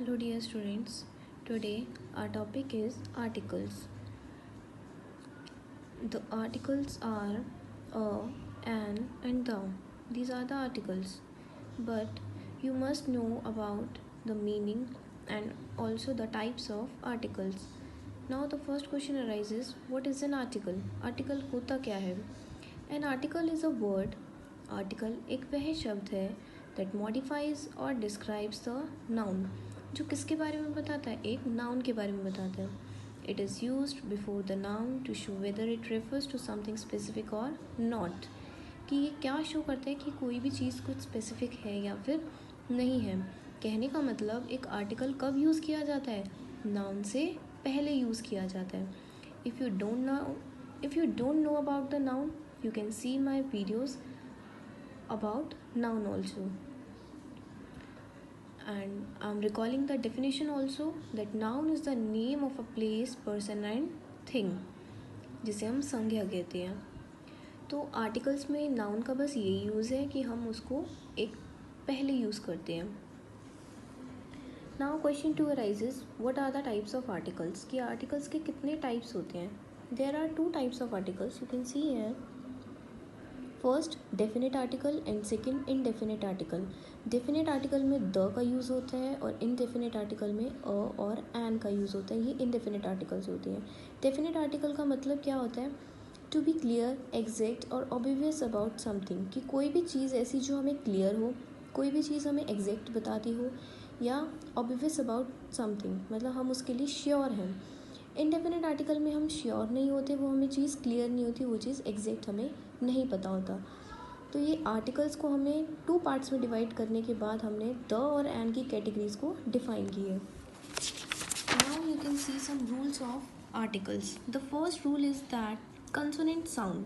Hello dear students, today our topic is articles. The articles are a, an and the. These are the articles. But you must know about the meaning and also the types of articles. Now the first question arises, what is an article? Article होता क्या है? An article is a word. Article एक वह शब्द है that modifies or describes the noun. जो किसके बारे में बताता है? एक noun के बारे में बताता है. It is used before the noun to show whether it refers to something specific or not. कि ये क्या शो करता है कि कोई भी चीज़ कुछ स्पेसिफिक है या फिर नहीं है. कहने का मतलब एक आर्टिकल कब यूज़ किया जाता है? नाउन से पहले यूज़ किया जाता है. If you don't know about the noun, you can see my videos about noun also. And I'm recalling the definition also that noun is the name of a place, person and thing, जिसे हम संज्ञा कहते हैं. तो articles में noun का बस यही यूज़ है कि हम उसको एक पहले यूज़ करते हैं. Now question 2 arises, what are the types of articles. कि आर्टिकल्स के कितने टाइप्स होते हैं. There are 2 types of articles, you can see here. First definite article and second indefinite article. Definite article में द का use होता है और इनडेफिनेट आर्टिकल में अ और एन का यूज़ होता है. ये इनडेफिनेट आर्टिकल्स होती हैं. डेफिनेट आर्टिकल का मतलब क्या होता है? टू बी क्लियर, एग्जैक्ट और ऑब्वियस अबाउट समथिंग. कि कोई भी चीज़ ऐसी जो हमें क्लियर हो, कोई भी चीज़ हमें एग्जैक्ट बताती हो या ऑब्वियस अबाउट समथिंग, मतलब हम उसके लिए श्योर हैं. इनडेफिनेट आर्टिकल में हम श्योर नहीं होते, वो हमें चीज़ क्लियर नहीं होती, वो चीज़ एग्जैक्ट हमें नहीं पता होता. तो ये आर्टिकल्स को हमें 2 पार्ट्स में डिवाइड करने के बाद हमने द और एन की कैटेगरीज को डिफाइन की है. Now you can see some rules of articles. The first rule is that consonant sound.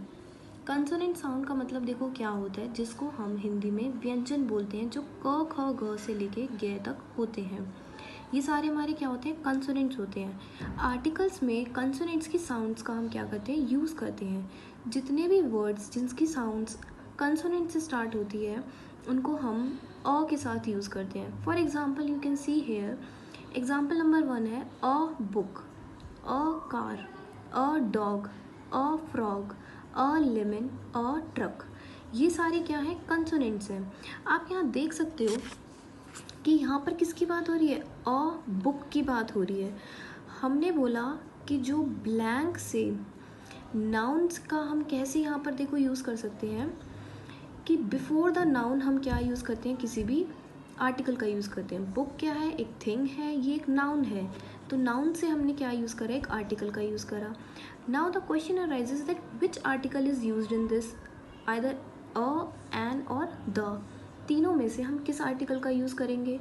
Consonant sound का मतलब देखो क्या होता है, जिसको हम हिंदी में व्यंजन बोलते हैं, जो क ख ग से लेके ग तक होते हैं. ये सारे हमारे क्या होते हैं? कंसोनेंट्स होते हैं. आर्टिकल्स में कंसोनेंट्स की साउंड्स का हम क्या करते हैं? यूज़ करते हैं. जितने भी वर्ड्स जिनकी साउंड्स कंसोनेंट से स्टार्ट होती है उनको हम अ के साथ यूज़ करते हैं. For example you can see here. Example number 1 है a book, a car, a dog, a frog, a lemon, a truck. ये सारे क्या हैं? कंसोनेंट्स हैं. आप यहाँ देख सकते हो कि यहाँ पर किसकी बात हो रही है? अ बुक की बात हो रही है. हमने बोला कि जो ब्लैंक से नाउन्स का हम कैसे यहाँ पर देखो यूज़ कर सकते हैं कि बिफोर द नाउन हम क्या यूज़ करते हैं? किसी भी आर्टिकल का यूज़ करते हैं. बुक क्या है? एक थिंग है, ये एक नाउन है. तो नाउन से हमने क्या यूज़ करा? एक आर्टिकल का यूज़ करा. Now the question arises that which article is used in this, either a, an और द. तीनों में से हम किस आर्टिकल का यूज़ करेंगे?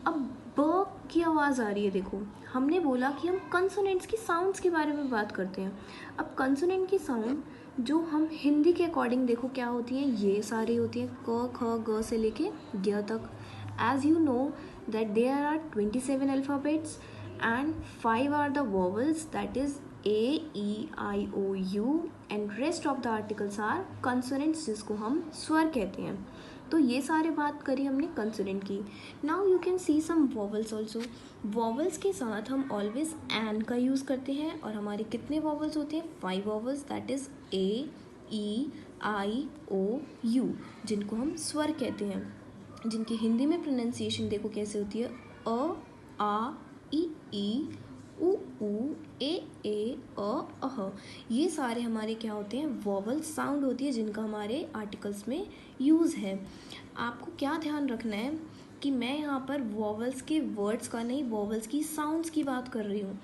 अब ब की आवाज़ आ रही है. देखो हमने बोला कि हम कंसोनेंट्स की साउंड्स के बारे में बात करते हैं. अब कंसोनेंट की साउंड जो हम हिंदी के अकॉर्डिंग देखो क्या होती हैं? ये सारी होती हैं क ख ग से लेके ग तक. As you know that there are 27 alphabets and 5 are the vowels, that is A E I O U, and rest of the articles are consonants, जिसको हम स्वर कहते हैं. तो ये सारे बात करी हमने कंसोनेंट की. Now you can see some vowels also. Vowels के साथ हम ऑलवेज एन का यूज़ करते हैं और हमारे कितने वोवल्स होते हैं? 5 vowels, that is A E I O U, जिनको हम स्वर कहते हैं, जिनकी हिंदी में प्रोनाउंसिएशन देखो कैसे होती है? अ आ ई उ ए अह. ये सारे हमारे क्या होते हैं? वोवल साउंड होती है, जिनका हमारे आर्टिकल्स में यूज़ है. आपको क्या ध्यान रखना है कि मैं यहाँ पर वोवल्स के वर्ड्स का नहीं, वोवल्स की साउंड्स की बात कर रही हूँ.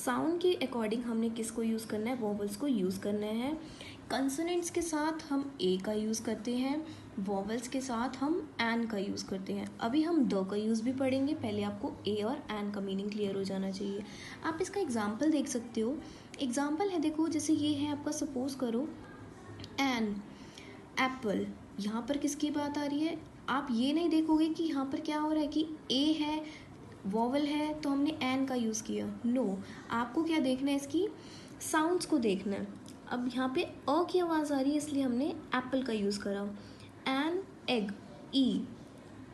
साउंड के अकॉर्डिंग हमने किसको यूज़ करना है? वोवल्स को यूज़ करना है. कंसोनेंट्स के साथ हम ए का यूज़ करते हैं, वोवल्स के साथ हम एन का यूज़ करते हैं. अभी हम द का यूज़ भी पढ़ेंगे, पहले आपको ए और एन का मीनिंग क्लियर हो जाना चाहिए. आप इसका एग्जाम्पल देख सकते हो. एग्जाम्पल है देखो, जैसे ये है आपका, सपोज करो एन एप्पल. यहाँ पर किसकी बात आ रही है? आप ये नहीं देखोगे कि यहाँ पर क्या हो रहा है कि ए है, वोवल है, तो हमने एन का यूज़ किया. नो, आपको क्या देखना है? इसकी साउंड्स को देखना है. अब यहाँ पे अ की आवाज़ आ रही है, इसलिए हमने एप्पल का यूज़ करा. An egg, E.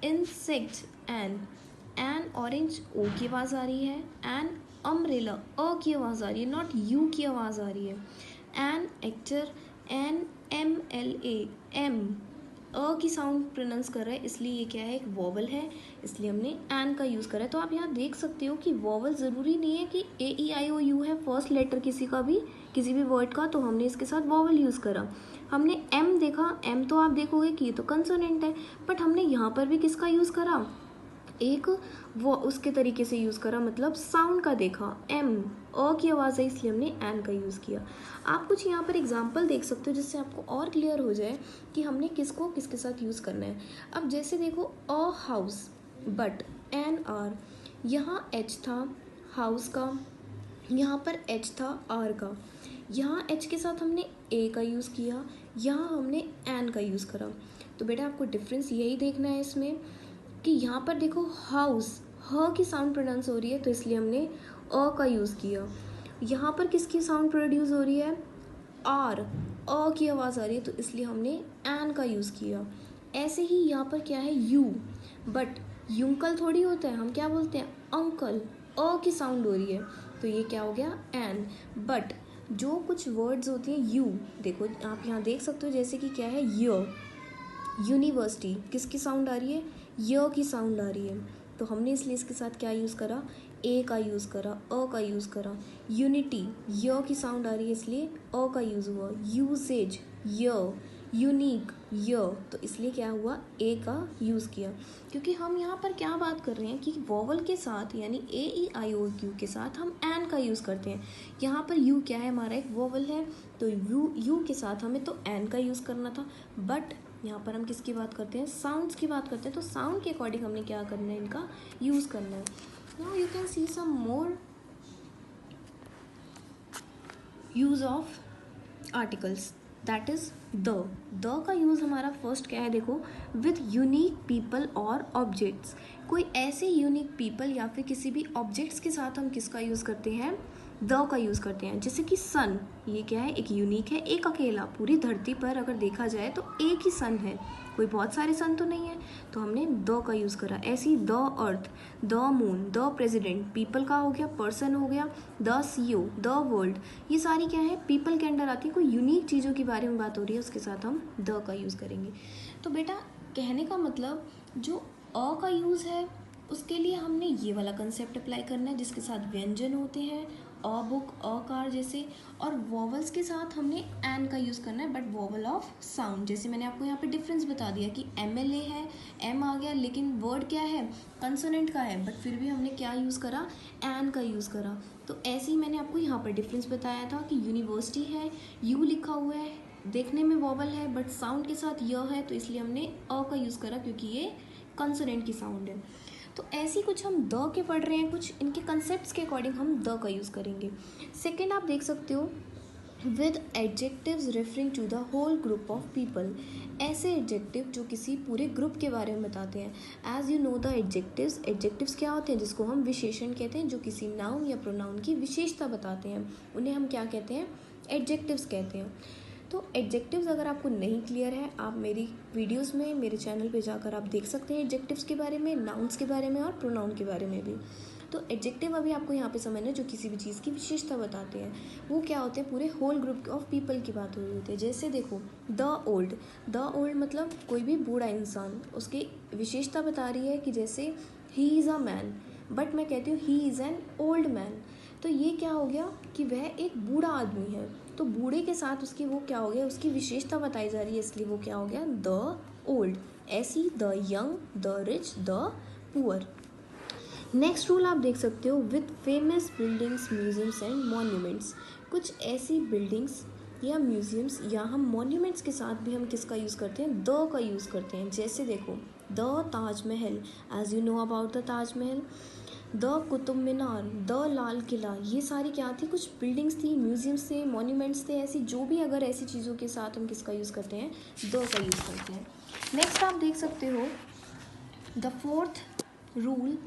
insect, an orange O की आवाज़ आ रही है, एन अम्ब्रेला अ की आवाज़ आ रही है, नॉट यू की आवाज़ आ रही है। An actor an M L A M अ की साउंड प्रोनाउंस कर रहा है, इसलिए ये क्या है, एक वॉवल है, इसलिए हमने एन का यूज़ करा है। तो आप यहाँ देख सकते हो कि वॉवल ज़रूरी नहीं है कि ए ई आई ओ यू है फर्स्ट लेटर किसी का भी, किसी भी वर्ड का, तो हमने इसके साथ वॉवल यूज़ करा। हमने एम देखा, एम तो आप देखोगे कि ये तो कंसोनेंट है, बट हमने यहाँ पर भी किसका यूज़ करा, एक वो उसके तरीके से यूज़ करा, मतलब साउंड का देखा। एम अ की आवाज़ है, इसलिए हमने एन का यूज़ किया। आप कुछ यहाँ पर एग्जांपल देख सकते हो जिससे आपको और क्लियर हो जाए कि हमने किसको किसके साथ यूज़ करना है। अब जैसे देखो a house, but an hour, यहाँ एच था हाउस का, यहाँ पर एच था आर का, यहाँ एच के साथ हमने ए का यूज़ किया, यहाँ हमने एन का यूज़ करा। तो बेटा आपको डिफरेंस यही देखना है इसमें कि यहाँ पर देखो हाउस ह की साउंड प्रोनाउंस हो रही है, तो इसलिए हमने अ का यूज़ किया। यहाँ पर किसकी साउंड प्रोड्यूस हो रही है, आर अ की आवाज़ आ रही है, तो इसलिए हमने एन का यूज़ किया। ऐसे ही यहाँ पर क्या है यू, बट यूंकल थोड़ी होता है, हम क्या बोलते हैं अंकल, अ की साउंड हो रही है, तो ये क्या हो गया एन। बट जो कुछ वर्ड्स होती हैं यू, देखो आप यहाँ देख सकते हो जैसे कि क्या है य, यूनिवर्सिटी किसकी साउंड आ रही है, य की साउंड आ रही है, तो हमने इसलिए इसके साथ क्या यूज़ करा, ए का यूज़ करा, अ का यूज़ करा। यूनिटी य की साउंड आ रही है, इसलिए अ का यूज़ हुआ। यूसेज य, यूनिक य, तो इसलिए क्या हुआ, ए का यूज़ किया। क्योंकि हम यहाँ पर क्या बात कर रहे हैं कि वॉवल के साथ यानी ए ई आई ओ यू के साथ हम एन का यूज़ करते हैं। यहाँ पर यू क्या है, हमारा एक वॉवल है, तो यू के साथ हमें तो एन का यूज़ करना था, बट यहाँ पर हम किसकी बात करते हैं, साउंड्स की बात करते हैं, तो साउंड के अकॉर्डिंग हमने क्या करना है, इनका यूज़ करना है। Now you can see some more use of articles, that is the का यूज़ हमारा फर्स्ट क्या है, देखो विथ यूनिक पीपल और ऑब्जेक्ट्स। कोई ऐसे यूनिक पीपल या फिर किसी भी ऑब्जेक्ट्स के साथ हम किसका यूज़ करते हैं, द का यूज़ करते हैं। जैसे कि सन, ये क्या है, एक यूनिक है, एक अकेला, पूरी धरती पर अगर देखा जाए तो एक ही सन है, कोई बहुत सारे सन तो नहीं है, तो हमने द का यूज़ करा। ऐसे ही the earth, the moon, the president, people का हो गया, पर्सन हो गया, द CEO, द वर्ल्ड, ये सारी क्या है, पीपल के अंडर आती है। कोई यूनिक चीज़ों के बारे में बात हो रही है, उसके साथ हम द का यूज़ करेंगे। तो बेटा कहने का मतलब जो अ का यूज़ है उसके लिए हमने ये वाला कंसेप्ट अप्लाई करना है जिसके साथ व्यंजन होते हैं, अ बुक, अ कार जैसे, और वॉवल्स के साथ हमने एन का यूज़ करना है, बट वॉवल ऑफ साउंड। जैसे मैंने आपको यहाँ पे डिफरेंस बता दिया कि MLA है, एम आ गया, लेकिन वर्ड क्या है, कंसोनेंट का है, बट फिर भी हमने क्या यूज़ करा, एन का यूज़ करा। तो ऐसे ही मैंने आपको यहाँ पर डिफरेंस बताया था कि यूनिवर्सिटी है, यू लिखा हुआ है, देखने में वॉवल है, बट साउंड के साथ य है, तो इसलिए हमने अ का यूज़ करा क्योंकि ये कंसोनेंट की साउंड है। तो ऐसे ही कुछ हम द के पढ़ रहे हैं, कुछ इनके कंसेप्ट्स के अकॉर्डिंग हम द का यूज़ करेंगे। सेकेंड आप देख सकते हो with adjectives referring to the whole group of people, ऐसे एडजेक्टिव जो किसी पूरे ग्रुप के बारे में बताते हैं। As you know the adjectives, adjectives क्या होते हैं, जिसको हम विशेषण कहते हैं, जो किसी नाउन या प्रोनाउन की विशेषता बताते हैं, उन्हें हम क्या कहते हैं, एडजेक्टिव्स कहते हैं। तो एडजेक्टिव्स अगर आपको नहीं क्लियर है, आप मेरी वीडियोस में मेरे चैनल पे जाकर आप देख सकते हैं एडजेक्टिव्स के बारे में, नाउन्स के बारे में और प्रोनाउन के बारे में भी। तो एडजेक्टिव अभी आपको यहाँ पे समझना है, जो किसी भी चीज़ की विशेषता बताते हैं, वो क्या होते हैं, पूरे होल ग्रुप ऑफ पीपल की बात हो रही होती है। जैसे देखो द ओल्ड, द ओल्ड मतलब कोई भी बूढ़ा इंसान, उसकी विशेषता बता रही है कि जैसे he is a man, but मैं कहती हूँ he is an old man, तो ये क्या हो गया कि वह एक बूढ़ा आदमी है, तो बूढ़े के साथ उसकी वो क्या हो गया, उसकी विशेषता बताई जा रही है, इसलिए वो क्या हो गया, द ओल्ड। ऐसी the young, the rich, the poor. Next rule आप देख सकते हो with famous buildings, museums and monuments, कुछ ऐसी बिल्डिंग्स या म्यूजियम्स या हम मॉन्यूमेंट्स के साथ भी हम किसका यूज़ करते हैं, द का यूज़ करते हैं। जैसे देखो the Taj Mahal, as you know about the Taj Mahal, the Qutub Minar, the Lal Qila, ये सारी क्या थी, कुछ बिल्डिंग्स थी, म्यूजियम्स थे, मॉन्यूमेंट्स थे, ऐसी जो भी अगर ऐसी चीज़ों के साथ हम किसका यूज़ करते हैं, द का यूज़ करते हैं। नेक्स्ट आप देख सकते हो the fourth rule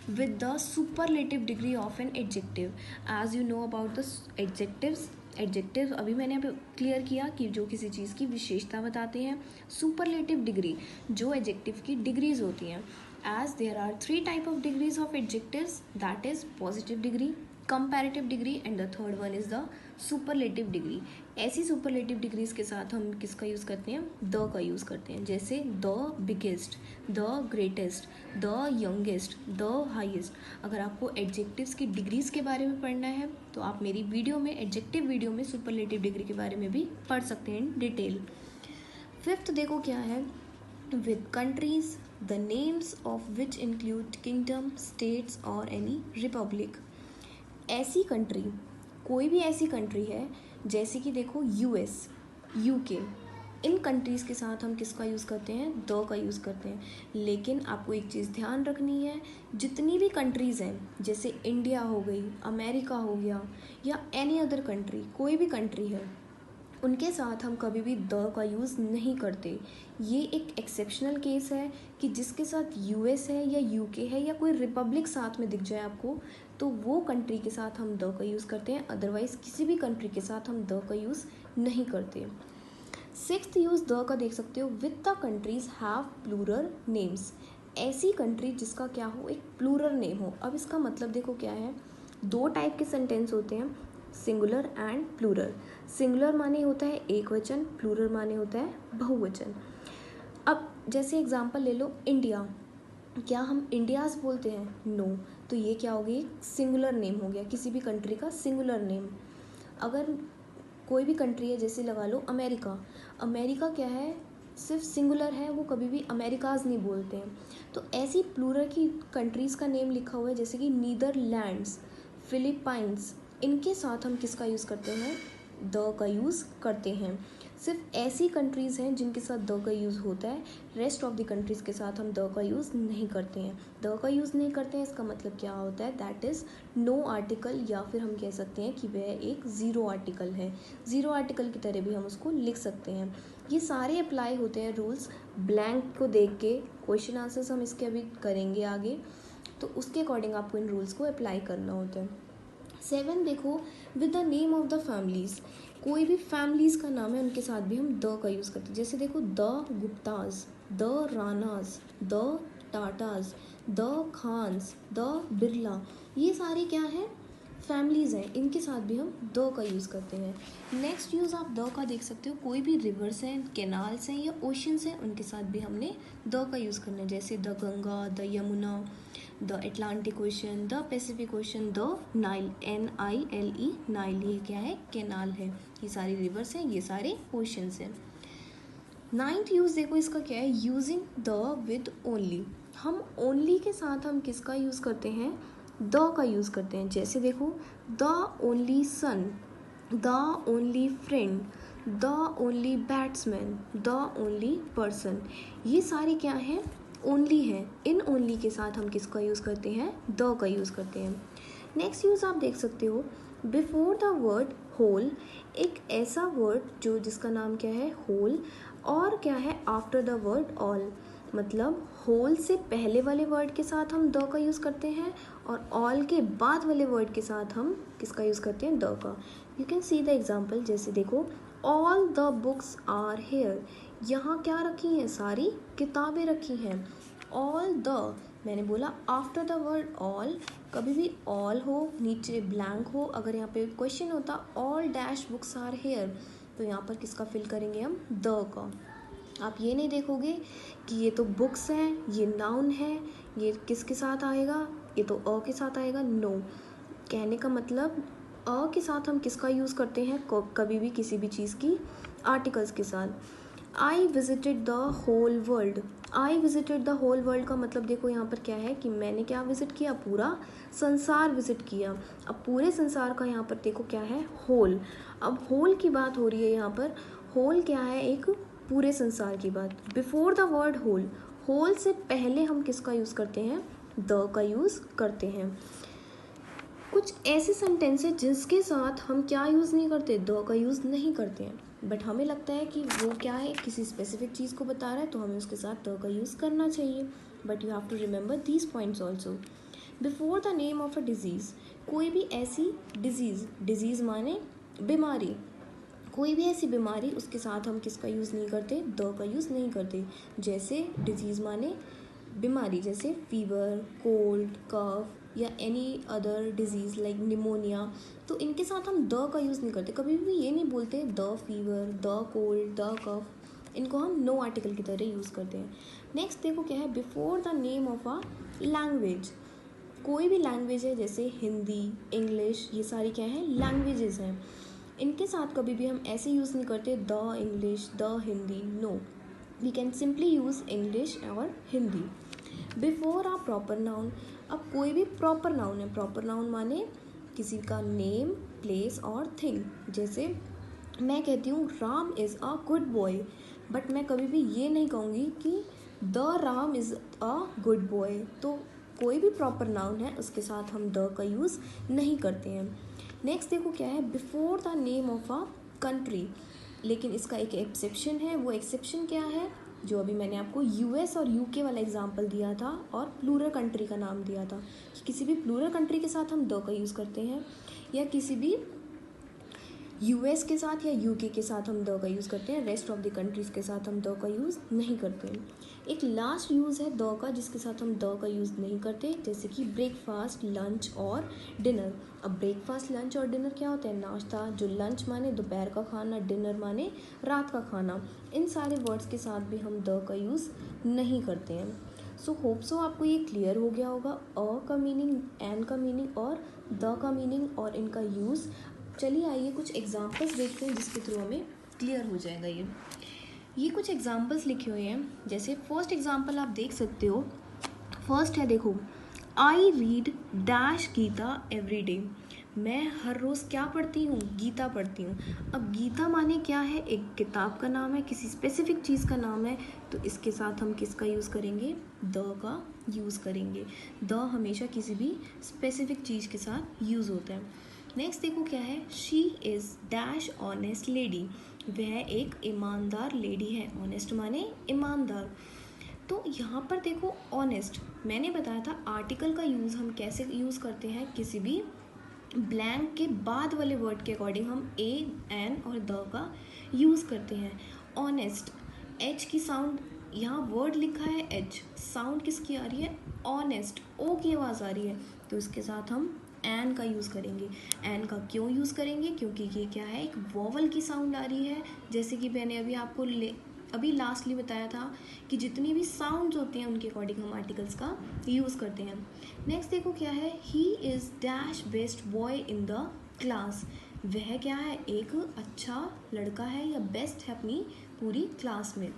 with the superlative degree of an adjective, as you know about the adjectives, adjective अभी मैंने अभी क्लियर किया कि जो किसी चीज़ की विशेषता बताते हैं। सुपरलेटिव डिग्री, जो एडजेक्टिव की डिग्रीज होती हैं, as there are three type of degrees of adjectives, that is positive degree, comparative degree and the third one is the superlative degree. ऐसी superlative degrees के साथ हम किसका यूज़ करते हैं, the का यूज़ करते हैं, जैसे the biggest, the greatest, the youngest, the highest. अगर आपको adjectives की degrees के बारे में पढ़ना है तो आप मेरी वीडियो में adjective वीडियो में superlative degree के बारे में भी पढ़ सकते हैं इन डिटेल. फिफ्थ देखो क्या है, with countries the names of which include kingdom, states और any republic. ऐसी कंट्री, कोई भी ऐसी कंट्री है जैसे कि देखो यूएस, यूके, इन कंट्रीज़ के साथ हम किसका यूज़ करते हैं, द का यूज़ करते हैं. लेकिन आपको एक चीज़ ध्यान रखनी है, जितनी भी कंट्रीज़ हैं जैसे इंडिया हो गई, अमेरिका हो गया या एनी अदर कंट्री, कोई भी कंट्री है, उनके साथ हम कभी भी द का यूज़ नहीं करते. ये एक एक्सेप्शनल केस है कि जिसके साथ यूएस है या यूके है या कोई रिपब्लिक साथ में दिख जाए आपको, तो वो कंट्री के साथ हम द का यूज़ करते हैं, अदरवाइज़ किसी भी कंट्री के साथ हम द का यूज़ नहीं करते. सिक्स्थ यूज़ द का देख सकते हो, with the countries have plural names. ऐसी कंट्री जिसका क्या हो, एक प्लूरल नेम हो. अब इसका मतलब देखो क्या है, दो टाइप के सेंटेंस होते हैं, सिंगुलर एंड प्लूरल. सिंगुलर माने होता है एक वचन, प्लूरल माने होता है बहुवचन. अब जैसे एग्जांपल ले लो, इंडिया, क्या हम इंडियाज़ बोलते हैं, नो. तो ये क्या हो गई, सिंगुलर नेम हो गया, किसी भी कंट्री का सिंगुलर नेम. अगर कोई भी कंट्री है, जैसे लगा लो अमेरिका, अमेरिका क्या है, सिर्फ सिंगुलर है, वो कभी भी अमेरिकाज़ नहीं बोलते हैं. तो ऐसी प्लूरल की कंट्रीज़ का नेम लिखा हुआ है, जैसे कि नीदरलैंड्स, फिलीपाइंस, इनके साथ हम किसका यूज़ करते हैं, द का यूज़ करते हैं. सिर्फ ऐसी कंट्रीज़ हैं जिनके साथ द का यूज़ होता है, रेस्ट ऑफ द कंट्रीज़ के साथ हम द का यूज़ नहीं करते हैं. द का यूज़ नहीं करते हैं, इसका मतलब क्या होता है, दैट इज़ नो आर्टिकल, या फिर हम कह सकते हैं कि वह एक ज़ीरो आर्टिकल है. ज़ीरो आर्टिकल की तरह भी हम उसको लिख सकते हैं. ये सारे अप्लाई होते हैं रूल्स. ब्लैंक को देख के क्वेश्चन आंसर्स हम इसके अभी करेंगे आगे, तो उसके अकॉर्डिंग आपको इन रूल्स को अप्लाई करना होता है. 7 देखो, with the name of the families. कोई भी फैमिलीज़ का नाम है, उनके साथ भी हम द का यूज़ करते हैं. जैसे देखो, the Guptas, the Ranas, the Tatas, the Khans, the Birla, ये सारे क्या हैं, फैमिलीज़ हैं, इनके साथ भी हम द का यूज़ करते हैं. नेक्स्ट यूज़ आप द का देख सकते हो, कोई भी रिवर्स हैं, कैनाल्स हैं या ओशंस हैं, उनके साथ भी हमने द का यूज़ करना है. जैसे the Ganga, the Yamuna, the Atlantic ocean, the Pacific ocean, the Nile, NILE, Nile, ये क्या है, कैनाल है. ये सारी रिवर्स हैं, ये सारे ओशंस हैं. 9th यूज़ देखो, इसका क्या है, यूजिंग द विद ओनली. हम ओनली के साथ हम किसका यूज़ करते हैं, द का यूज़ करते हैं. जैसे देखो, the only son, the only friend, the only batsman, the only person, ये सारे क्या हैं, ओनली है. इन ओनली के साथ हम किसका यूज़ करते हैं, द का यूज़ करते हैं. नेक्स्ट यूज़ आप देख सकते हो, बिफोर द वर्ड होल, एक ऐसा वर्ड जो जिसका नाम क्या है, होल, और क्या है, आफ्टर द वर्ड ऑल. मतलब होल से पहले वाले वर्ड के साथ हम द का यूज़ करते हैं और ऑल के बाद वाले वर्ड के साथ हम किसका यूज़ करते हैं, द का. You can see the example. जैसे देखो, all the books are here, यहाँ क्या रखी हैं, सारी किताबें रखी हैं. ऑल द, मैंने बोला आफ्टर द वर्ड ऑल, कभी भी ऑल हो, नीचे ब्लैंक हो. अगर यहाँ पे क्वेश्चन होता all dash books are here, तो यहाँ पर किसका फिल करेंगे हम, द का. आप ये नहीं देखोगे कि ये तो बुक्स हैं, ये नाउन है, ये किसके साथ आएगा, ये तो अ के साथ आएगा. नो, कहने का मतलब अ के साथ हम किसका यूज़ करते हैं, कभी भी किसी भी चीज़ की आर्टिकल्स के साथ. I visited the whole world. I visited the whole world का मतलब देखो यहाँ पर क्या है कि मैंने क्या विजिट किया, पूरा संसार विजिट किया. अब पूरे संसार का यहाँ पर देखो क्या है, होल. अब होल की बात हो रही है यहाँ पर. होल क्या है, एक पूरे संसार की बात. Before the word whole, whole से पहले हम किसका यूज़ करते हैं, द का यूज़ करते हैं. कुछ ऐसे सेंटेंस है जिसके साथ हम क्या यूज़ नहीं करते, द का यूज़ नहीं करते हैं, बट हमें लगता है कि वो क्या है, किसी स्पेसिफिक चीज़ को बता रहा है, तो हमें उसके साथ द का यूज़ करना चाहिए. But you have to remember these points also. Before the name of a disease, कोई भी ऐसी डिजीज़, डिजीज़ माने बीमारी, कोई भी ऐसी बीमारी, उसके साथ हम किसका यूज़ नहीं करते, द का यूज़ नहीं करते. जैसे डिजीज़ माने बीमारी जैसे फीवर, कोल्ड, कफ या any other disease like pneumonia, तो इनके साथ हम द का यूज़ नहीं करते, कभी भी ये नहीं बोलते the fever, the cold, the cough, इनको हम नो आर्टिकल की तरह यूज़ करते हैं। नेक्स्ट देखो क्या है, before the name of a language. कोई भी लैंग्वेज है जैसे हिंदी, इंग्लिश, ये सारी क्या है, लैंग्वेजेस हैं। इनके साथ कभी भी हम ऐसे यूज़ नहीं करते the English, the Hindi, no, we can simply use English और Hindi. Before a proper noun. अब कोई भी प्रॉपर नाउन है, प्रॉपर नाउन माने किसी का नेम, प्लेस और थिंग। जैसे मैं कहती हूँ Ram is a good boy, but मैं कभी भी ये नहीं कहूँगी कि the Ram is a good boy. तो कोई भी प्रॉपर नाउन है उसके साथ हम द का यूज़ नहीं करते हैं। नेक्स्ट देखो क्या है, before the name of a country. लेकिन इसका एक एक्सेप्शन है, वो एक्सेप्शन क्या है, जो अभी मैंने आपको यूएस और यूके वाला एग्जांपल दिया था और प्लूरल कंट्री का नाम दिया था। किसी भी प्लूरल कंट्री के साथ हम द का यूज़ करते हैं, या किसी भी यूएस के साथ या यूके के साथ हम द का यूज़ करते हैं, रेस्ट ऑफ द कंट्रीज़ के साथ हम द का यूज़ नहीं करते हैं। एक लास्ट यूज़ है द का जिसके साथ हम द का यूज़ नहीं करते, जैसे कि ब्रेकफास्ट, लंच और डिनर। अब ब्रेकफास्ट, लंच और डिनर क्या होता है, नाश्ता, जो लंच माने दोपहर का खाना, डिनर माने रात का खाना। इन सारे वर्ड्स के साथ भी हम द का यूज़ नहीं करते हैं। सो होप सो आपको ये क्लियर हो गया होगा, अ का मीनिंग, एन का मीनिंग और द का मीनिंग और इनका यूज़। चलिए आइए कुछ एग्जांपल्स देखते हैं जिसके थ्रू हमें क्लियर हो जाएगा ये कुछ एग्जांपल्स लिखे हुए हैं। जैसे फर्स्ट एग्जांपल आप देख सकते हो, फर्स्ट है देखो, I read dash Gita every day. मैं हर रोज़ क्या पढ़ती हूँ, गीता पढ़ती हूँ। अब गीता माने क्या है, एक किताब का नाम है, किसी स्पेसिफिक चीज़ का नाम है, तो इसके साथ हम किसका यूज़ करेंगे, द का यूज़ करेंगे। द हमेशा किसी भी स्पेसिफिक चीज़ के साथ यूज़ होता है। नेक्स्ट देखो क्या है, she is dash honest lady. वह एक ईमानदार लेडी है, ऑनेस्ट माने ईमानदार। तो यहाँ पर देखो ऑनेस्ट, मैंने बताया था आर्टिकल का यूज़ हम कैसे यूज़ करते हैं, किसी भी ब्लैंक के बाद वाले वर्ड के अकॉर्डिंग हम ए, एन और द का यूज़ करते हैं। ऑनेस्ट, एच की साउंड, यहाँ वर्ड लिखा है एच, साउंड किसकी आ रही है, ऑनेस्ट, ओ की आवाज़ आ रही है, तो इसके साथ हम एन का यूज़ करेंगे। एन का क्यों यूज़ करेंगे, क्योंकि ये क्या है, एक वॉवल की साउंड आ रही है। जैसे कि मैंने अभी आपको अभी लास्टली बताया था कि जितनी भी साउंड्स होती हैं उनके अकॉर्डिंग हम आर्टिकल्स का यूज़ करते हैं। नेक्स्ट देखो क्या है, he is dash best boy in the class. वह क्या है, एक अच्छा लड़का है या बेस्ट है अपनी पूरी क्लास में।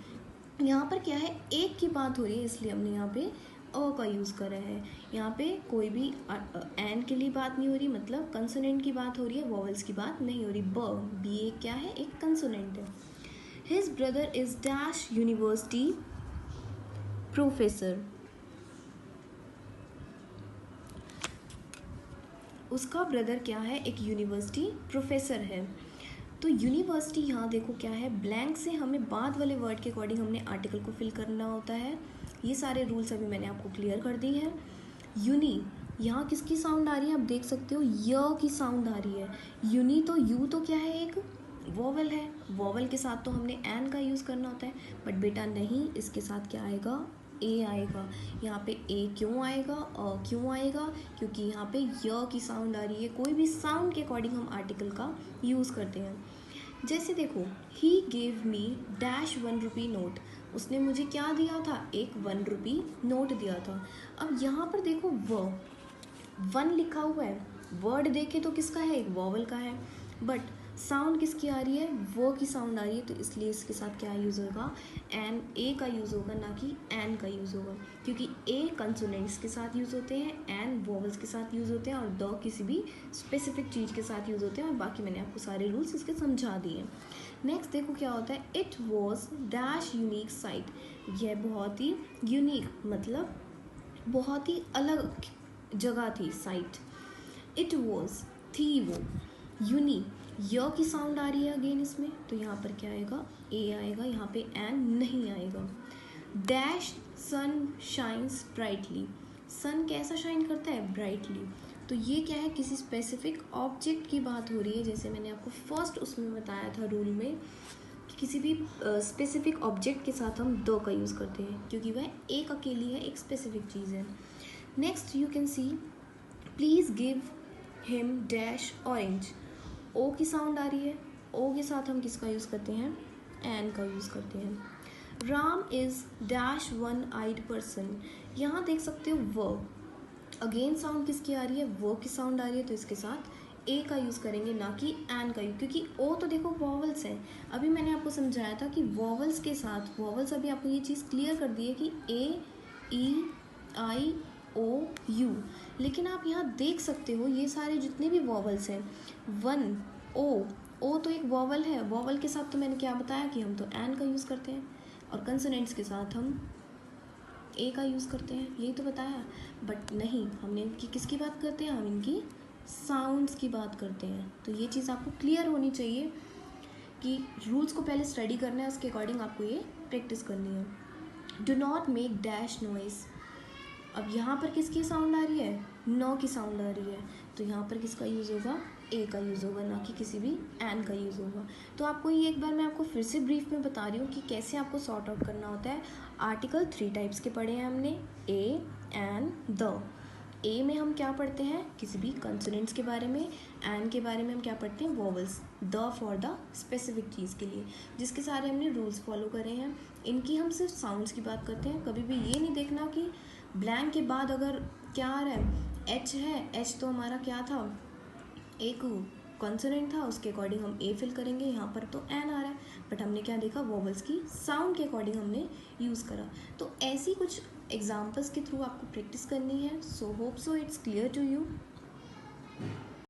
यहाँ पर क्या है, एक की बात हो रही है इसलिए हमने यहाँ पे अ का यूज़ करा है। यहाँ पे कोई भी एन के लिए बात नहीं हो रही, मतलब कंसोनेंट की बात हो रही है, वॉवल्स की बात नहीं हो रही। बी एक क्या है, एक कंसोनेंट है। His brother is dash university professor. उसका ब्रदर क्या है, एक यूनिवर्सिटी प्रोफेसर है। तो यूनिवर्सिटी यहाँ देखो क्या है, ब्लैंक से हमें बाद वाले वर्ड के अकॉर्डिंग हमने आर्टिकल को फिल करना होता है। ये सारे रूल्स अभी मैंने आपको क्लियर कर दिए हैं। यूनी, यहाँ किसकी साउंड आ रही है, आप देख सकते हो य की साउंड आ रही है। यूनी, तो यू तो क्या है, एक वॉवल है, वॉवल के साथ तो हमने एन का यूज़ करना होता है, बट बेटा नहीं, इसके साथ क्या आएगा, ए आएगा। यहाँ पे ए क्यों आएगा, क्यों आएगा, क्योंकि यहाँ पे य की साउंड आ रही है। कोई भी साउंड के अकॉर्डिंग हम आर्टिकल का यूज़ करते हैं। जैसे देखो, he gave me dash 1 rupee note. उसने मुझे क्या दिया था, एक 1 रुपी नोट दिया था। अब यहाँ पर देखो वन लिखा हुआ है, वर्ड देखे तो किसका है, एक वॉवल का है, बट साउंड किसकी आ रही है, वो की साउंड आ रही है, तो इसलिए इसके साथ क्या यूज़ होगा, एन, ए का यूज़ होगा, ना कि एन का यूज़ होगा। क्योंकि ए कंसोनेंट्स के साथ यूज़ होते हैं, एन वॉवल्स के साथ यूज़ होते हैं, और द किसी भी स्पेसिफिक चीज़ के साथ यूज़ होते हैं। और बाकी मैंने आपको सारे रूल्स इसके समझा दिए। नेक्स्ट देखो क्या होता है, it was dash unique site. यह बहुत ही यूनिक, मतलब बहुत ही अलग जगह थी, साइट। इट वॉज, थी वो, यूनी, य की साउंड आ रही है अगेन इसमें, तो यहाँ पर क्या आएगा, ए आएगा, यहाँ पे एन नहीं आएगा। Dash sun shines brightly. Sun कैसा शाइन करता है, ब्राइटली। तो ये क्या है, किसी स्पेसिफिक ऑब्जेक्ट की बात हो रही है। जैसे मैंने आपको फर्स्ट उसमें बताया था रूल में, किसी भी स्पेसिफिक ऑब्जेक्ट के साथ हम द का यूज़ करते हैं क्योंकि वह एक अकेली है, एक स्पेसिफिक चीज़ है। Next you can see please give him dash orange. O की साउंड आ रही है, ओ के साथ हम किसका यूज़ करते हैं, एन का यूज़ करते हैं। Ram is dash one eyed person. यहाँ देख सकते हो व, अगेन साउंड किसकी आ रही है, वो की साउंड आ रही है, तो इसके साथ ए का यूज़ करेंगे ना कि एन का यूज़, क्योंकि ओ तो देखो वॉवल्स है। अभी मैंने आपको समझाया था कि वॉवल्स के साथ, वॉवल्स अभी आपको ये चीज़ क्लियर कर दी है कि ए, ई, आई, ओ, यू, लेकिन आप यहाँ देख सकते हो ये सारे जितने भी वॉवल्स हैं, वन, ओ तो एक वॉवल है, वॉवल के साथ तो मैंने क्या बताया कि हम तो एन का यूज़ करते हैं, और कंसोनेंट्स के साथ हम ए का यूज़ करते हैं, यही तो बताया। बट नहीं, हमने इनकी किसकी बात करते हैं, हम इनकी साउंड्स की बात करते हैं। तो ये चीज़ आपको क्लियर होनी चाहिए कि रूल्स को पहले स्टडी करना है, उसके अकॉर्डिंग आपको ये प्रैक्टिस करनी है। Do not make dash noise. अब यहाँ पर किसकी साउंड आ रही है, नो की साउंड आ रही है, तो यहाँ पर किसका यूज़ होगा, ए का यूज़ होगा, ना कि किसी भी एन का यूज़ होगा। तो आपको ये एक बार मैं आपको फिर से ब्रीफ में बता रही हूँ कि कैसे आपको सॉर्ट आउट करना होता है। आर्टिकल 3 टाइप्स के पढ़े हैं हमने, ए, एन, द। ए में हम क्या पढ़ते हैं, किसी भी कंसोनेंट्स के बारे में, एन के बारे में हम क्या पढ़ते हैं, vowels, the for the specific चीज़ के लिए, जिसके सारे हमने रूल्स फॉलो करे हैं। इनकी हम सिर्फ साउंड्स की बात करते हैं। कभी भी ये नहीं देखना कि ब्लैंक के बाद अगर क्या आ रहा है, एच है, एच तो हमारा क्या था, एक कॉन्सोनेंट था, उसके अकॉर्डिंग हम ए फिल करेंगे, यहाँ पर तो एन आ रहा है, बट हमने क्या देखा, वोवल्स की साउंड के अकॉर्डिंग हमने यूज़ करा। तो ऐसी कुछ एग्जाम्पल्स के थ्रू आपको प्रैक्टिस करनी है। So hope so it's clear to you.